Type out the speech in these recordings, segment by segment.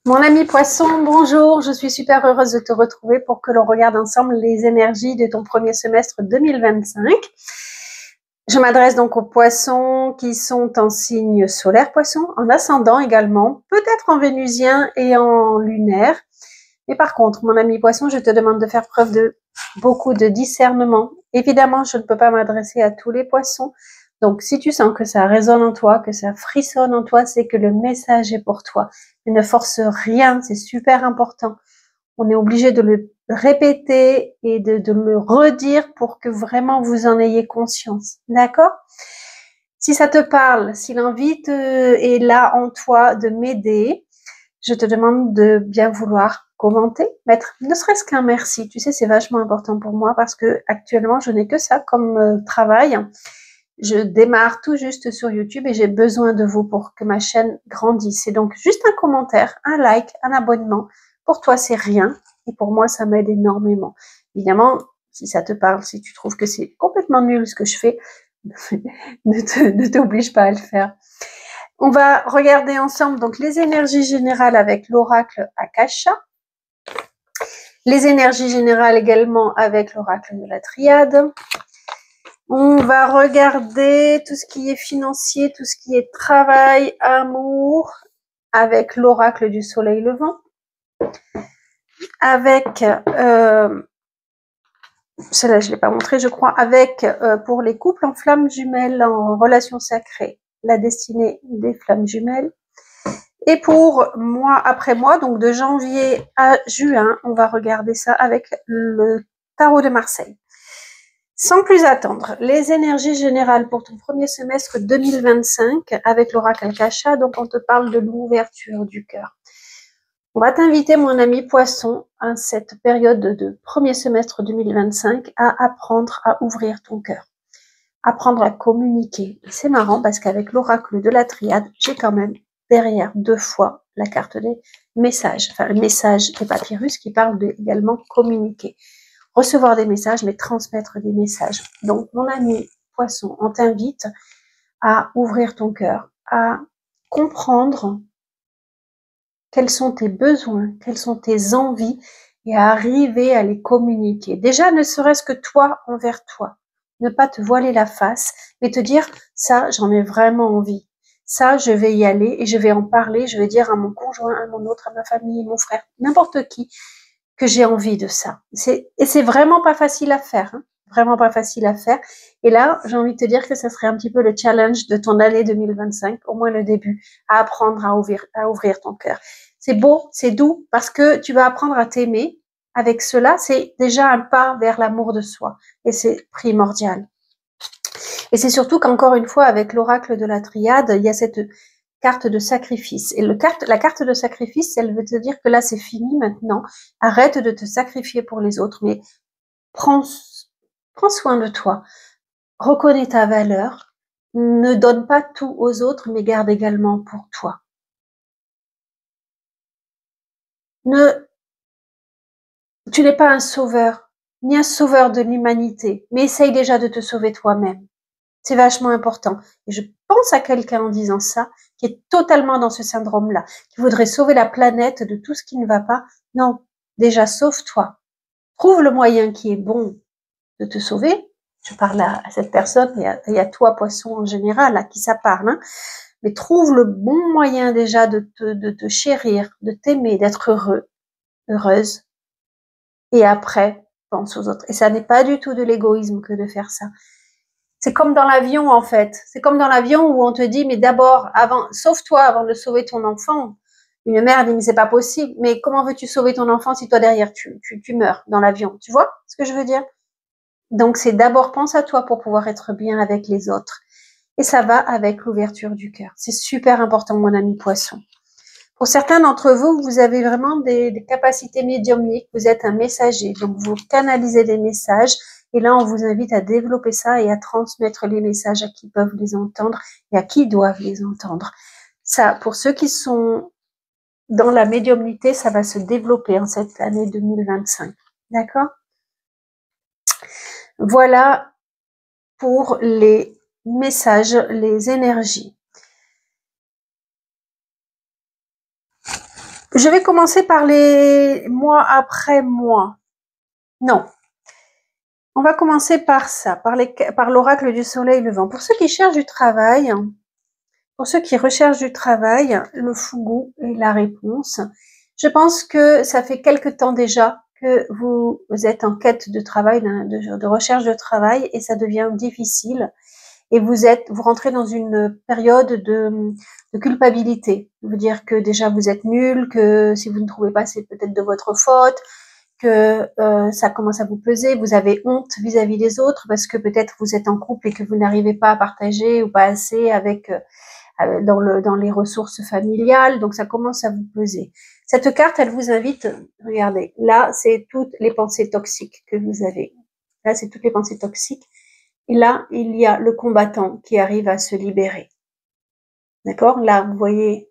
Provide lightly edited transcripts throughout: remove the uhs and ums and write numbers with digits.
Mon ami Poisson, bonjour, je suis super heureuse de te retrouver pour que l'on regarde ensemble les énergies de ton premier semestre 2025. Je m'adresse donc aux poissons qui sont en signe solaire poisson, en ascendant également, peut-être en vénusien et en lunaire. Mais par contre, mon ami poisson, je te demande de faire preuve de beaucoup de discernement. Évidemment, je ne peux pas m'adresser à tous les poissons. Donc, si tu sens que ça résonne en toi, que ça frissonne en toi, c'est que le message est pour toi. Et ne force rien, c'est super important. On est obligé de le répéter et de le redire pour que vraiment vous en ayez conscience. D'accord? Si ça te parle, si l'envie est là en toi de m'aider, je te demande de bien vouloir commenter, mettre ne serait-ce qu'un merci. Tu sais, c'est vachement important pour moi parce que actuellement, je n'ai que ça comme travail. Je démarre tout juste sur YouTube et j'ai besoin de vous pour que ma chaîne grandisse. Et donc, juste un commentaire, un like, un abonnement. Pour toi, c'est rien. Et pour moi, ça m'aide énormément. Évidemment, si ça te parle, si tu trouves que c'est complètement nul ce que je fais, ne t'oblige pas à le faire. On va regarder ensemble donc les énergies générales avec l'oracle Akasha. Les énergies générales également avec l'oracle de la Triade. On va regarder tout ce qui est financier, tout ce qui est travail, amour, avec l'oracle du soleil levant. Avec, celle-là je ne l'ai pas montré je crois, avec pour les couples en flammes jumelles, en relation sacrée, la destinée des flammes jumelles. Et pour mois après mois, donc de janvier à juin, on va regarder ça avec le tarot de Marseille. Sans plus attendre, les énergies générales pour ton premier semestre 2025 avec l'oracle Akasha, donc on te parle de l'ouverture du cœur. On va t'inviter, mon ami Poisson, à cette période de premier semestre 2025 à apprendre à ouvrir ton cœur, apprendre à communiquer. C'est marrant parce qu'avec l'oracle de la Triade, j'ai quand même derrière 2 fois la carte des messages, enfin le message des papyrus qui parle de également communiquer. Recevoir des messages, mais transmettre des messages. Donc, mon ami Poisson, on t'invite à ouvrir ton cœur, à comprendre quels sont tes besoins, quelles sont tes envies et à arriver à les communiquer. Déjà, ne serait-ce que toi envers toi. Ne pas te voiler la face, mais te dire, ça, j'en ai vraiment envie. Ça, je vais y aller et je vais en parler, je vais dire à mon conjoint, à mon autre, à ma famille, mon frère, n'importe qui, que j'ai envie de ça. Et c'est vraiment pas facile à faire, hein, vraiment pas facile à faire. Et là, j'ai envie de te dire que ça serait un petit peu le challenge de ton année 2025, au moins le début, à apprendre à ouvrir ton cœur. C'est beau, c'est doux, parce que tu vas apprendre à t'aimer. Avec cela, c'est déjà un pas vers l'amour de soi. Et c'est primordial. Et c'est surtout qu'encore une fois, avec l'oracle de la Triade, il y a cette carte de sacrifice. Et la carte de sacrifice, elle veut te dire que là, c'est fini maintenant. Arrête de te sacrifier pour les autres, mais prends soin de toi. Reconnais ta valeur. Ne donne pas tout aux autres, mais garde également pour toi. Tu n'es pas un sauveur, ni un sauveur de l'humanité, mais essaye déjà de te sauver toi-même. C'est vachement important. Et je pense à quelqu'un en disant ça, qui est totalement dans ce syndrome-là, qui voudrait sauver la planète de tout ce qui ne va pas. Non, déjà sauve-toi. Trouve le moyen qui est bon de te sauver. Je parle à cette personne et à toi, poisson en général, à qui ça parle. Hein. Mais trouve le bon moyen déjà de te chérir, de t'aimer, d'être heureux, heureuse. Et après, pense aux autres. Et ça n'est pas du tout de l'égoïsme que de faire ça. C'est comme dans l'avion, en fait. C'est comme dans l'avion où on te dit, mais d'abord, sauve-toi avant de sauver ton enfant. Une mère dit, mais c'est pas possible. Mais comment veux-tu sauver ton enfant si toi derrière tu meurs dans l'avion? Tu vois ce que je veux dire? Donc, c'est d'abord pense à toi pour pouvoir être bien avec les autres. Et ça va avec l'ouverture du cœur. C'est super important, mon ami poisson. Pour certains d'entre vous, vous avez vraiment des capacités médiumniques. Vous êtes un messager. Donc, vous canalisez des messages. Et là, on vous invite à développer ça et à transmettre les messages à qui peuvent les entendre et à qui doivent les entendre. Ça, pour ceux qui sont dans la médiumnité, ça va se développer en cette année 2025. D'accord? Voilà pour les messages, les énergies. Je vais commencer par les mois après mois. Non. On va commencer par ça, par l'oracle du soleil levant. Pour ceux qui cherchent du travail, pour ceux qui recherchent du travail, le fougou est la réponse. Je pense que ça fait quelque temps déjà que vous êtes en quête de travail, de recherche de travail, et ça devient difficile. Et vous rentrez dans une période de culpabilité. Ça veut dire que déjà vous êtes nul, que si vous ne trouvez pas, c'est peut-être de votre faute, que ça commence à vous peser, vous avez honte vis-à-vis des autres parce que peut-être vous êtes en couple et que vous n'arrivez pas à partager ou pas assez avec dans les ressources familiales, donc ça commence à vous peser. Cette carte, elle vous invite, regardez, là c'est toutes les pensées toxiques que vous avez. Là c'est toutes les pensées toxiques. Et là, il y a le combattant qui arrive à se libérer. D'accord? Là, vous voyez,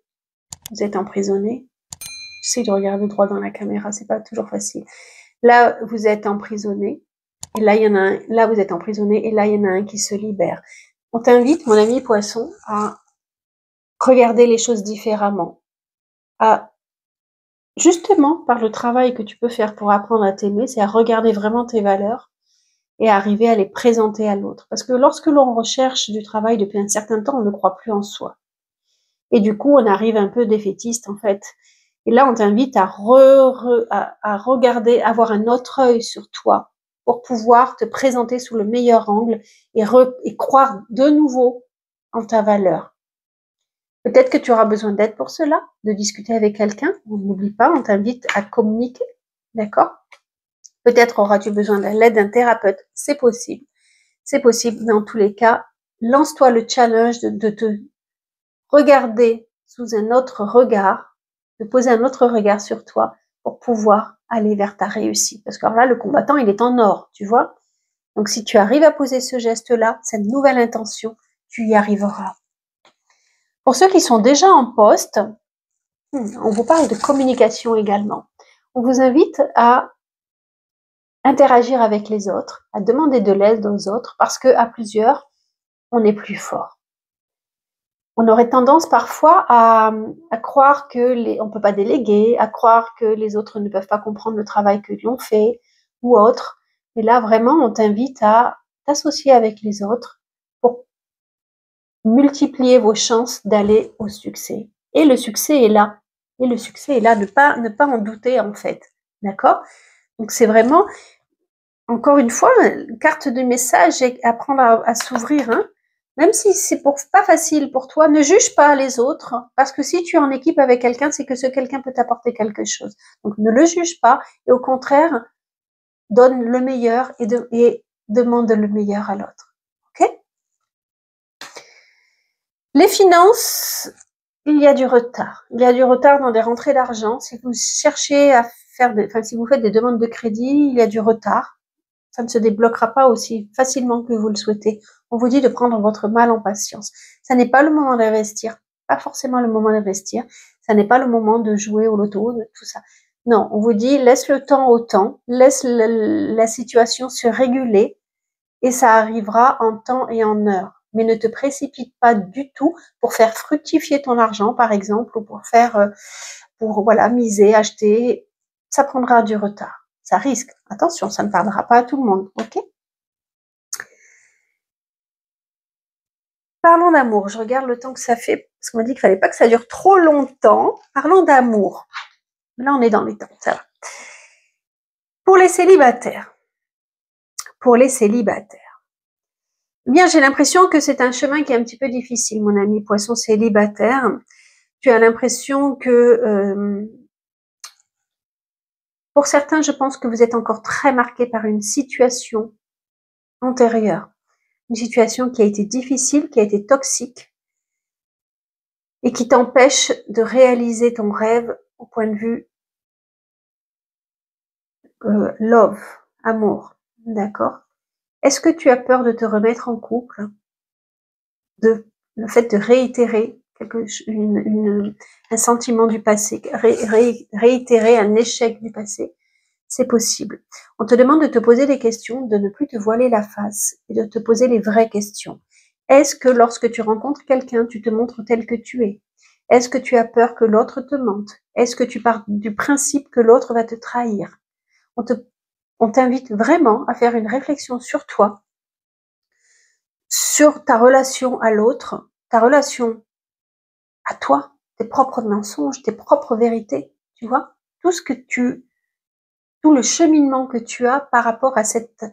vous êtes emprisonné. J'essaie de regarder droit dans la caméra, c'est pas toujours facile. Là, vous êtes emprisonné. Et là, il y en a un, là, vous êtes emprisonné. Et là, il y en a un qui se libère. On t'invite, mon ami poisson, à regarder les choses différemment. À, justement, par le travail que tu peux faire pour apprendre à t'aimer, c'est à regarder vraiment tes valeurs et arriver à les présenter à l'autre. Parce que lorsque l'on recherche du travail depuis un certain temps, on ne croit plus en soi. Et du coup, on arrive un peu défaitiste, en fait. Et là, on t'invite à regarder, avoir un autre œil sur toi pour pouvoir te présenter sous le meilleur angle et croire de nouveau en ta valeur. Peut-être que tu auras besoin d'aide pour cela, de discuter avec quelqu'un. On n'oublie pas, on t'invite à communiquer. D'accord? Peut-être auras-tu besoin de l'aide d'un thérapeute. C'est possible. C'est possible. Dans tous les cas, lance-toi le challenge de te regarder sous un autre regard, de poser un autre regard sur toi pour pouvoir aller vers ta réussite. Parce que alors là, le combattant, il est en or, tu vois. Donc si tu arrives à poser ce geste-là, cette nouvelle intention, tu y arriveras. Pour ceux qui sont déjà en poste, on vous parle de communication également. On vous invite à interagir avec les autres, à demander de l'aide aux autres, parce que à plusieurs, on est plus fort. On aurait tendance parfois à croire que on peut pas déléguer, à croire que les autres ne peuvent pas comprendre le travail que l'on fait ou autre. Mais là, vraiment, on t'invite à t'associer avec les autres pour multiplier vos chances d'aller au succès. Et le succès est là. Et le succès est là, ne pas en douter en fait. D'accord? Donc c'est vraiment, encore une fois, une carte de message et apprendre à s'ouvrir, hein. Même si c'est pas facile pour toi, ne juge pas les autres, parce que si tu es en équipe avec quelqu'un, c'est que ce quelqu'un peut t'apporter quelque chose. Donc ne le juge pas, et au contraire, donne le meilleur et demande le meilleur à l'autre. Ok? Les finances, il y a du retard. Il y a du retard dans des rentrées d'argent. Si vous cherchez à si vous faites des demandes de crédit, il y a du retard. Ça ne se débloquera pas aussi facilement que vous le souhaitez. On vous dit de prendre votre mal en patience. Ça n'est pas le moment d'investir, pas forcément le moment d'investir. Ça n'est pas le moment de jouer au loto, de tout ça. Non, on vous dit laisse le temps au temps, laisse la situation se réguler et ça arrivera en temps et en heure. Mais ne te précipite pas du tout pour faire fructifier ton argent, par exemple, ou pour voilà, miser, acheter. Ça prendra du retard. Ça risque. Attention, ça ne parlera pas à tout le monde. Ok? Parlons d'amour. Je regarde le temps que ça fait, parce qu'on m'a dit qu'il fallait pas que ça dure trop longtemps. Parlons d'amour. Là, on est dans les temps. Ça va. Pour les célibataires. Pour les célibataires. Eh bien, j'ai l'impression que c'est un chemin qui est un petit peu difficile, mon ami poisson célibataire. Tu as l'impression que, pour certains, je pense que vous êtes encore très marqué par une situation antérieure. Une situation qui a été difficile, qui a été toxique et qui t'empêche de réaliser ton rêve au point de vue love, amour. D'accord? Est-ce que tu as peur de te remettre en couple? Le fait de réitérer un sentiment du passé, réitérer un échec du passé, c'est possible. On te demande de te poser des questions, de ne plus te voiler la face et de te poser les vraies questions. Est-ce que lorsque tu rencontres quelqu'un, tu te montres tel que tu es? Est-ce que tu as peur que l'autre te mente? Est-ce que tu pars du principe que l'autre va te trahir? On t'invite vraiment à faire une réflexion sur toi, sur ta relation à l'autre, ta relation à toi, tes propres mensonges, tes propres vérités, tu vois? Tout le cheminement que tu as par rapport à cette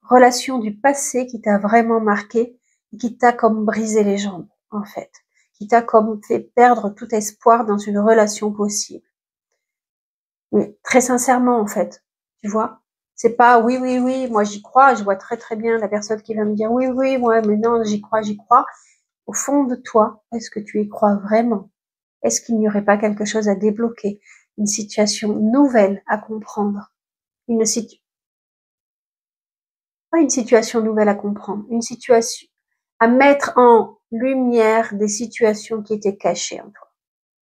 relation du passé qui t'a vraiment marqué et qui t'a comme brisé les jambes, en fait, qui t'a comme fait perdre tout espoir dans une relation possible. Mais très sincèrement, en fait, tu vois, c'est pas oui, oui, oui, moi j'y crois, je vois très très bien la personne qui va me dire oui, oui, moi, mais non, j'y crois, j'y crois. Au fond de toi, est-ce que tu y crois vraiment? Est-ce qu'il n'y aurait pas quelque chose à débloquer, une situation nouvelle à comprendre, pas une situation nouvelle à comprendre, une situation à mettre en lumière des situations qui étaient cachées en toi,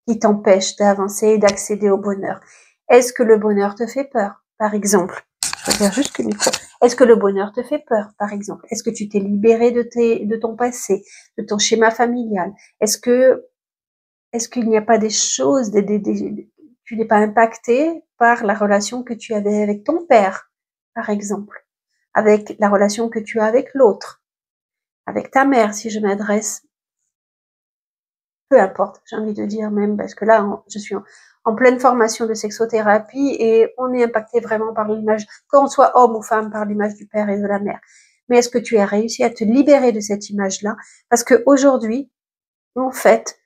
qui t'empêchent d'avancer et d'accéder au bonheur. Est-ce que le bonheur te fait peur, par exemple? Je regarde juste le micro. Est-ce que le bonheur te fait peur, par exemple? Est-ce que tu t'es libéré de ton passé, de ton schéma familial? Est-ce qu'il n'y a pas des choses, tu n'es pas impacté par la relation que tu avais avec ton père, par exemple, avec la relation que tu as avec l'autre, avec ta mère, si je m'adresse, peu importe, j'ai envie de dire même, parce que là, je suis en pleine formation de sexothérapie et on est impacté vraiment par l'image, qu'on soit homme ou femme, par l'image du père et de la mère. Mais est-ce que tu as réussi à te libérer de cette image-là? Parce que aujourd'hui, en fait,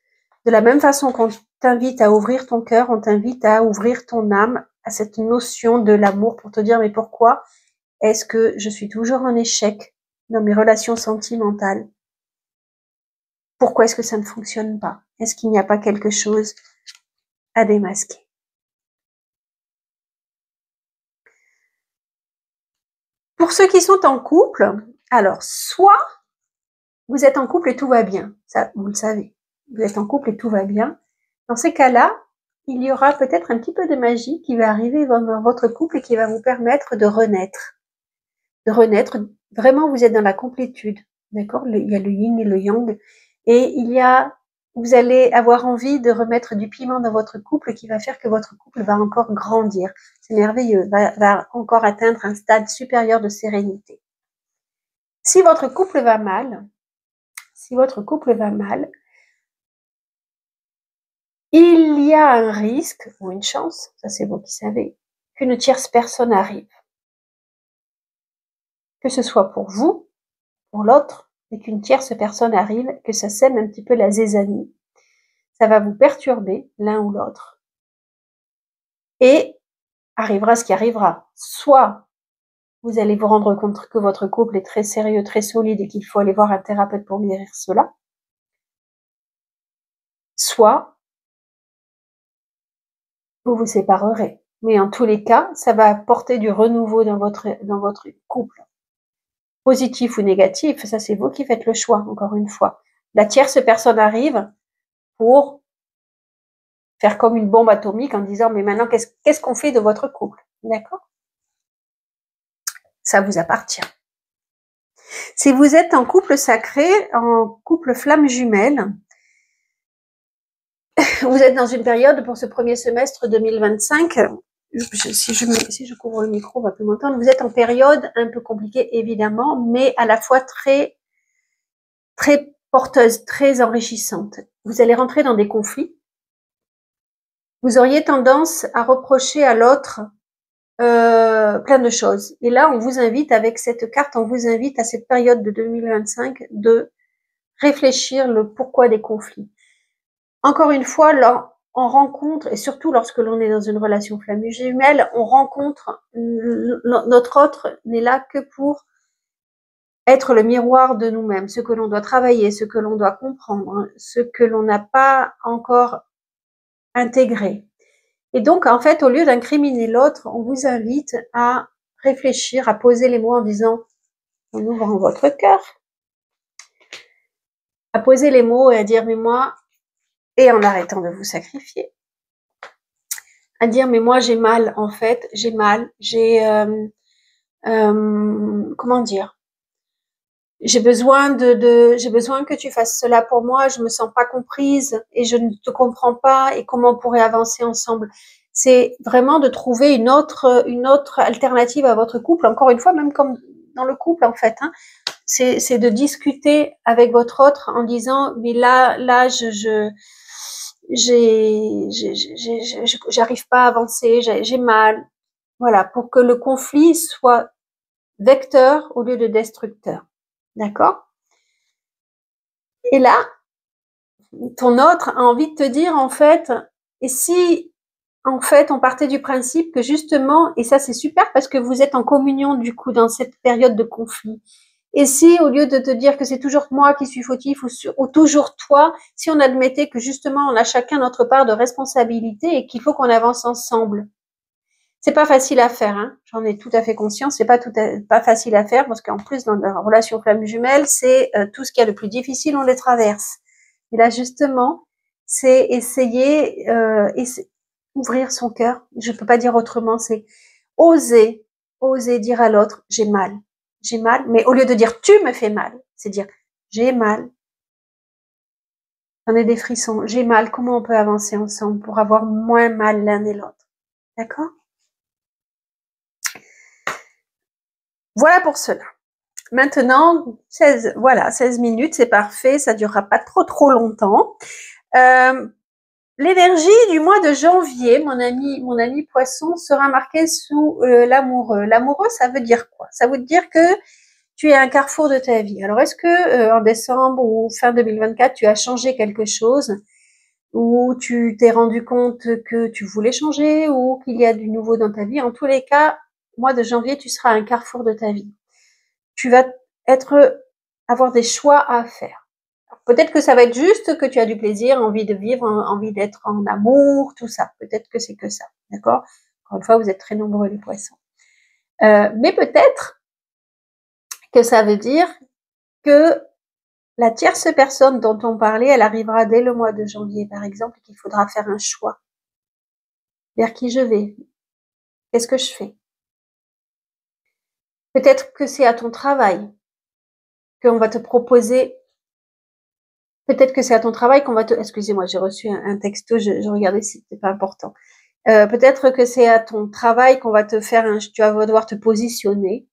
de la même façon qu'on t'invite à ouvrir ton cœur, on t'invite à ouvrir ton âme à cette notion de l'amour pour te dire, mais pourquoi est-ce que je suis toujours en échec dans mes relations sentimentales? Pourquoi est-ce que ça ne fonctionne pas? Est-ce qu'il n'y a pas quelque chose à démasquer? Pour ceux qui sont en couple, alors, soit vous êtes en couple et tout va bien, ça, vous le savez. Vous êtes en couple et tout va bien. Dans ces cas-là, il y aura peut-être un petit peu de magie qui va arriver dans votre couple et qui va vous permettre de renaître. De renaître, vraiment, vous êtes dans la complétude, d'accord? Il y a le yin et le yang, et vous allez avoir envie de remettre du piment dans votre couple qui va faire que votre couple va encore grandir. C'est merveilleux, va encore atteindre un stade supérieur de sérénité. Si votre couple va mal, il y a un risque, ou une chance, ça c'est vous qui savez, qu'une tierce personne arrive. Que ce soit pour vous, pour l'autre, et qu'une tierce personne arrive, que ça sème un petit peu la zizanie. Ça va vous perturber, l'un ou l'autre. Et arrivera ce qui arrivera. Soit vous allez vous rendre compte que votre couple est très sérieux, très solide et qu'il faut aller voir un thérapeute pour guérir cela. Soit vous vous séparerez. Mais en tous les cas, ça va apporter du renouveau dans votre couple. Positif ou négatif, ça c'est vous qui faites le choix, encore une fois. La tierce personne arrive pour faire comme une bombe atomique en disant mais maintenant qu'est-ce qu'on fait de votre couple? D'accord? Ça vous appartient. Si vous êtes en couple sacré, en couple flamme jumelle, vous êtes dans une période pour ce premier semestre 2025, si je couvre le micro, on va plus m'entendre, vous êtes en période un peu compliquée évidemment, mais à la fois très, très porteuse, très enrichissante. Vous allez rentrer dans des conflits. Vous auriez tendance à reprocher à l'autre plein de choses. Et là, on vous invite, avec cette carte, on vous invite à cette période de 2025 de réfléchir le pourquoi des conflits. Encore une fois, là, on rencontre, et surtout lorsque l'on est dans une relation flamme jumelle, on rencontre notre autre n'est là que pour être le miroir de nous-mêmes, ce que l'on doit travailler, ce que l'on doit comprendre, ce que l'on n'a pas encore intégré. Et donc, en fait, au lieu d'incriminer l'autre, on vous invite à réfléchir, à poser les mots en disant, en ouvrant votre cœur, à poser les mots et à dire, mais moi, et en arrêtant de vous sacrifier, à dire, mais moi, j'ai mal, en fait, j'ai mal, comment dire, j'ai besoin j'ai besoin que tu fasses cela pour moi, je me sens pas comprise et je ne te comprends pas et comment on pourrait avancer ensemble. C'est vraiment de trouver une autre alternative à votre couple. Encore une fois, même comme dans le couple, en fait, hein. C'est de discuter avec votre autre en disant, mais là, j'arrive pas à avancer, j'ai mal. Voilà, pour que le conflit soit vecteur au lieu de destructeur. D'accord? Et là, ton autre a envie de te dire, en fait, et si, en fait, on partait du principe que justement, et ça c'est super parce que vous êtes en communion du coup dans cette période de conflit. Et si, au lieu de te dire que c'est toujours moi qui suis fautif ou toujours toi, si on admettait que justement on a chacun notre part de responsabilité et qu'il faut qu'on avance ensemble. C'est pas facile à faire, hein. J'en ai tout à fait conscience. C'est pas facile à faire parce qu'en plus dans la relation flamme jumelle, c'est tout ce qu'il y a de plus difficile, on les traverse. Et là justement, c'est essayer, ouvrir son cœur. Je peux pas dire autrement. C'est oser, oser dire à l'autre j'ai mal. Mais au lieu de dire tu me fais mal, c'est dire j'ai mal. J'en ai des frissons. J'ai mal. Comment on peut avancer ensemble pour avoir moins mal l'un et l'autre? D'accord? Voilà pour cela. Maintenant, 16 minutes, c'est parfait, ça durera pas trop longtemps. L'énergie du mois de janvier, mon ami poisson, sera marquée sous l'amoureux. L'amoureux, ça veut dire quoi? Ça veut dire que tu es à un carrefour de ta vie. Alors, est-ce que en décembre ou fin 2024, tu as changé quelque chose, ou tu t'es rendu compte que tu voulais changer, ou qu'il y a du nouveau dans ta vie? En tous les cas, mois de janvier, tu seras à un carrefour de ta vie. Tu vas avoir des choix à faire. Peut-être que ça va être juste que tu as du plaisir, envie de vivre, envie d'être en amour, tout ça. Peut-être que c'est que ça, d'accord? Encore une fois, vous êtes très nombreux les poissons. Mais peut-être que ça veut dire que la tierce personne dont on parlait, elle arrivera dès le mois de janvier, par exemple, et qu'il faudra faire un choix. Vers qui je vais? Qu'est-ce que je fais? Peut-être que c'est à ton travail qu'on va te proposer. Peut-être que c'est à ton travail qu'on va te... Excusez-moi, j'ai reçu un texto, je regardais si c'était pas important. Peut-être que c'est à ton travail qu'on va te faire tu vas devoir te positionner.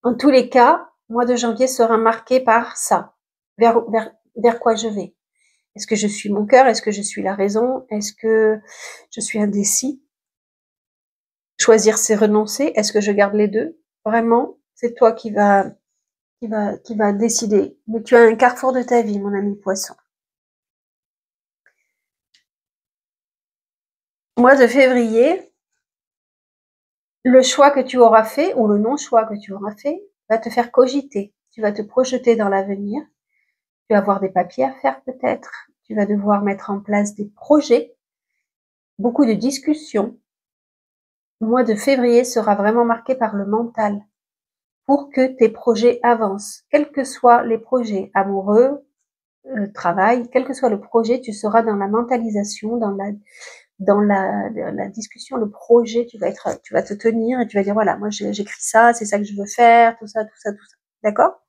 En tous les cas, mois de janvier sera marqué par ça. Vers quoi je vais? Est-ce que je suis mon cœur? Est-ce que je suis la raison? Est-ce que je suis indécis? Choisir, c'est renoncer. Est-ce que je garde les deux? Vraiment, c'est toi qui va décider. Mais tu as un carrefour de ta vie, mon ami poisson. Mois de février, le choix que tu auras fait ou le non-choix que tu auras fait va te faire cogiter. Tu vas te projeter dans l'avenir. Tu vas avoir des papiers à faire peut-être. Tu vas devoir mettre en place des projets. Beaucoup de discussions. Le mois de février sera vraiment marqué par le mental pour que tes projets avancent. Quels que soient les projets amoureux, travail, quel que soit le projet, tu seras dans la mentalisation, dans la discussion, le projet, tu vas te tenir et tu vas dire voilà, moi j'écris ça, c'est ça que je veux faire, tout ça. D'accord?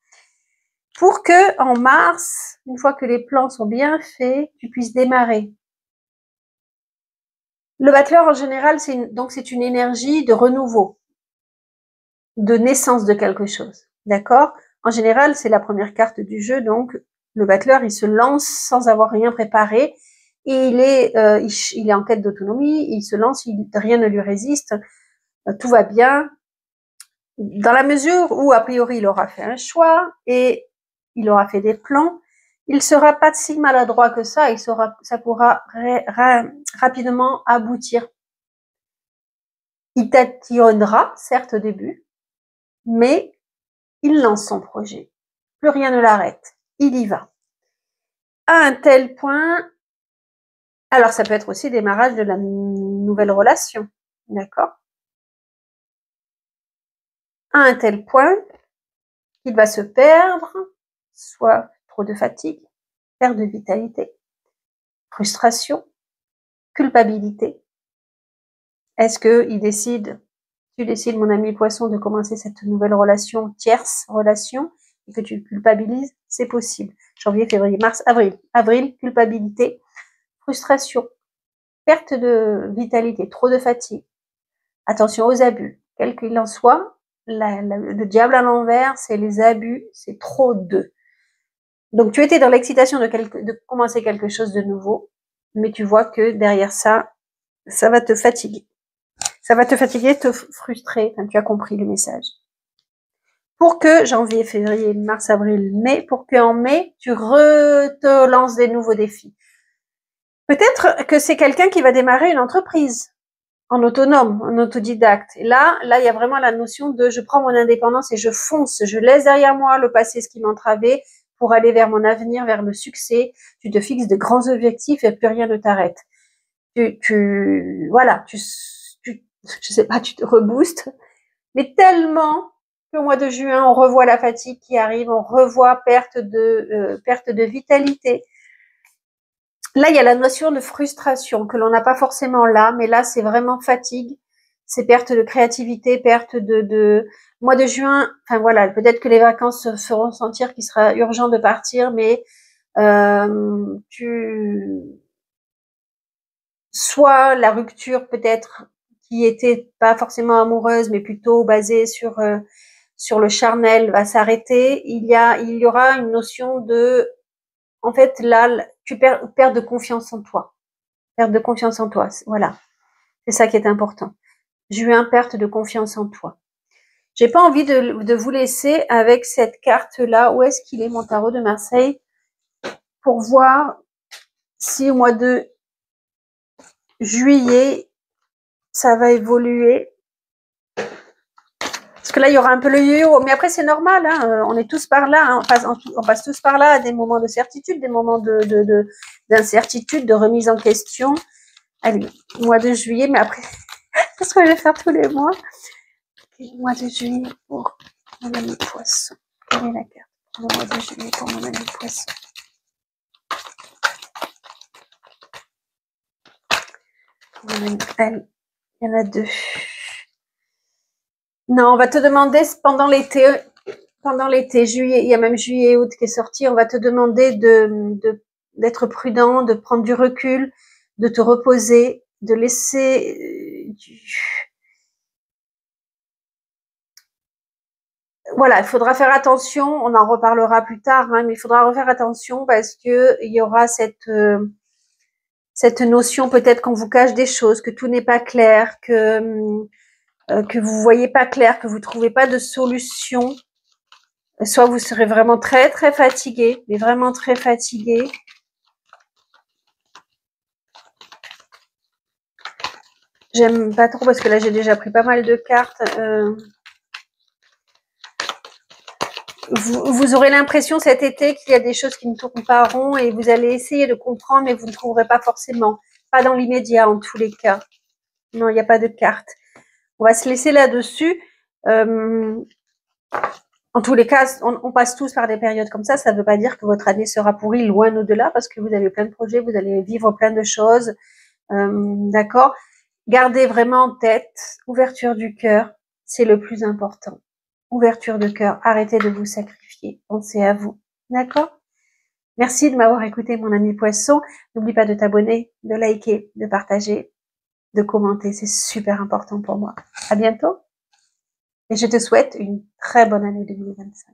Pour que en mars, une fois que les plans sont bien faits, tu puisses démarrer. Le battleur en général, c'est une énergie de renouveau, de naissance de quelque chose. D'accord? En général, c'est la première carte du jeu, donc le battleur, il se lance sans avoir rien préparé. Et il est en quête d'autonomie, il se lance, rien ne lui résiste, tout va bien, dans la mesure où, a priori, il aura fait un choix et il aura fait des plans, il sera pas si maladroit que ça, ça pourra rapidement aboutir. Il tatillonnera, certes, au début, mais il lance son projet. Plus rien ne l'arrête. Il y va. À un tel point, alors ça peut être aussi démarrage de la nouvelle relation, d'accord? À un tel point qu'il va se perdre, soit trop de fatigue, perte de vitalité, frustration, culpabilité. Est-ce que tu décides, mon ami poisson, de commencer cette nouvelle relation, tierce relation, et que tu culpabilises, c'est possible. Janvier, février, mars, avril. Avril, culpabilité, frustration, perte de vitalité, trop de fatigue. Attention aux abus. Quel qu'il en soit, le diable à l'envers, c'est les abus, c'est trop d'eux. Donc tu étais dans l'excitation de commencer quelque chose de nouveau, mais tu vois que derrière ça, ça va te fatiguer. Ça va te fatiguer, te frustrer. Enfin, tu as compris le message. Pour que janvier, février, mars, avril, mai, pour qu'en mai, tu te lances des nouveaux défis. Peut-être que c'est quelqu'un qui va démarrer une entreprise en autonome, en autodidacte. Et là, il y a vraiment la notion de je prends mon indépendance et je fonce, je laisse derrière moi le passé, ce qui m'entravait, pour aller vers mon avenir, vers le succès. Tu te fixes de grands objectifs et plus rien ne t'arrête. Voilà, je sais pas, tu te reboostes, mais tellement qu'au mois de juin, on revoit la fatigue qui arrive, on revoit perte de vitalité. Là, il y a la notion de frustration que l'on n'a pas forcément là, mais là, c'est vraiment fatigue, c'est perte de créativité, perte de mois de juin. Enfin voilà, peut-être que les vacances se feront sentir qu'il sera urgent de partir, mais soit la rupture peut-être qui était pas forcément amoureuse, mais plutôt basée sur le charnel va s'arrêter. Il y aura une notion de, en fait, là, tu perds de confiance en toi. Perte de confiance en toi, voilà. C'est ça qui est important. Juin, perte de confiance en toi. J'ai pas envie de vous laisser avec cette carte-là. Où est-ce qu'il est, mon tarot de Marseille? Pour voir si au mois de juillet, ça va évoluer. Parce que là, il y aura un peu le yo-yo. Mais après, c'est normal. Hein, on est tous par là. Hein, on passe tous par là à des moments de certitude, des moments d'incertitude, de remise en question. Allez, mois de juillet. Mais après, c'est ce que je vais faire tous les mois. Mois de juillet pour mon ami poisson. Quelle est la carte pour le mois de juillet pour mon ami poisson? Il y en a deux. Non, on va te demander pendant l'été, juillet, il y a même juillet et août qui est sorti, on va te demander d'être prudent, de prendre du recul, de te reposer, de laisser voilà, il faudra faire attention, on en reparlera plus tard, hein, mais il faudra refaire attention parce que il y aura cette notion peut-être qu'on vous cache des choses, que tout n'est pas clair, que vous voyez pas clair, que vous trouvez pas de solution. Soit vous serez vraiment très très fatigué, mais vraiment très fatigué. J'aime pas trop parce que là j'ai déjà pris pas mal de cartes. Vous aurez l'impression cet été qu'il y a des choses qui ne tournent pas rond et vous allez essayer de comprendre, mais vous ne trouverez pas forcément. Pas dans l'immédiat en tous les cas. Non, il n'y a pas de carte. On va se laisser là-dessus. En tous les cas, on passe tous par des périodes comme ça. Ça ne veut pas dire que votre année sera pourrie, loin au-delà, parce que vous avez plein de projets, vous allez vivre plein de choses. D'accord? Gardez vraiment en tête, ouverture du cœur, c'est le plus important. Ouverture de cœur, arrêtez de vous sacrifier, pensez à vous. D'accord? Merci de m'avoir écouté, mon ami poisson. N'oublie pas de t'abonner, de liker, de partager, de commenter, c'est super important pour moi. À bientôt et je te souhaite une très bonne année 2025.